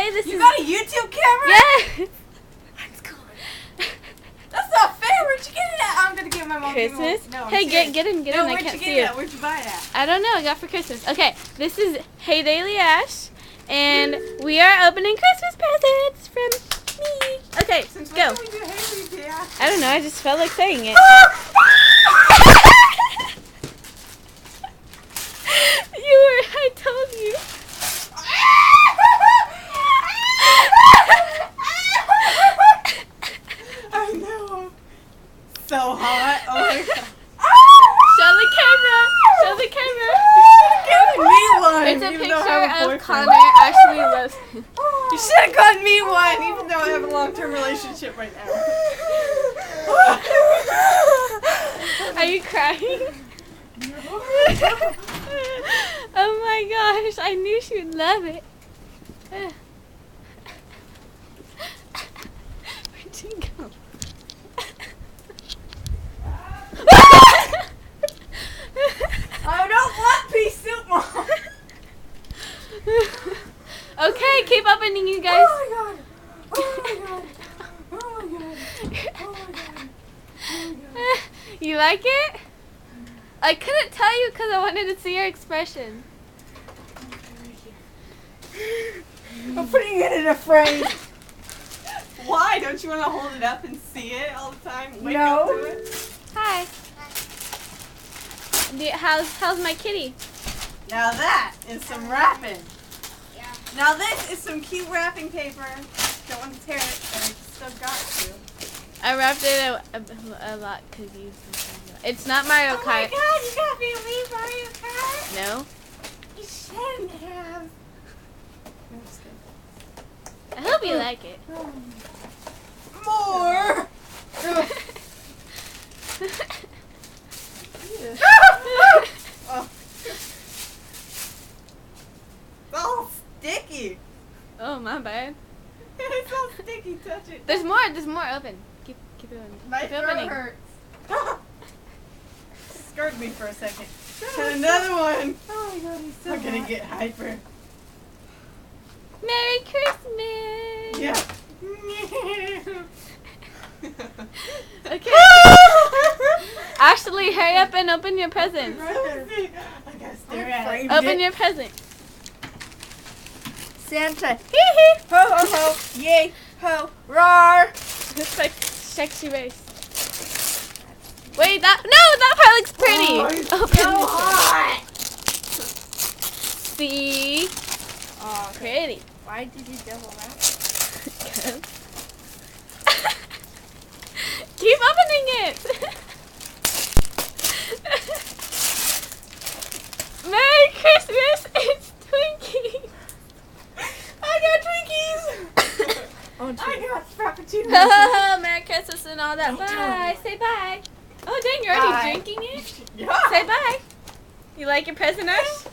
Hey, this You is. got a YouTube camera? Yes. That's cool. That's not fair. Where'd you get it at? I'm gonna give my mom. Christmas. No, I'm Hey, serious. get in. No, I where'd can't you see get you. it at? Where'd you buy it at? I don't know. I got for Christmas. Okay, this is Hey Daily Ash, and we are opening Christmas presents from me. Okay, Since go. when can we do Hey Daily Ash? I don't know. I just felt like saying it. I told you. I know. So hot. Oh my god. Show the camera. Give me one. It's a even though I have a picture of boyfriend. Connor Ashley Wilson. You should have gotten me one, even though I have a long-term relationship right now. Are you crying? Oh my gosh, I knew she would love it. Where'd you go? I don't want pea soup, Mom. Okay, keep opening, you guys. Oh my god. Oh my god. Oh my god. Oh my god. Oh my god. You like it? I couldn't tell you because I wanted to see your expression. I'm putting it in a frame. Why? Don't you want to hold it up and see it all the time? Wake up to it? Hi. How's my kitty? Now that is some wrapping. Yeah. Now this is some cute wrapping paper. Don't want to tear it, but I still got to. I wrapped it a lot because you. It's not Mario Kart. Oh my god, you got me to leave Mario Kart? No. You shouldn't have. I hope you like it. More! Oh. It's all sticky. Oh, my bad. It's all sticky. Touch it. There's more. Open. Keep it open. My Keep throat opening. hurts. Scared me for a second. And another one. Oh my god, he's so I'm gonna get hyper. Merry Christmas. Yeah. Okay. Ashley, hurry up and open your presents. I gotta stare at it. Open your present. Santa. Hee hee. Ho ho ho. Yay. Ho. Roar. Looks like sexy race. Wait, that part looks pretty. Oh, it's Open so this. hot. See? Oh, Pretty. why did you double wrap? Keep opening it. Merry Christmas. It's Twinkies. I got Twinkies. I got Frappuccinos. Merry Christmas and all that. Don't tell Bye. anyone. Say bye. Oh, dang, you're already Bye. drinking it? Yeah. Say bye. You like your present, Ash?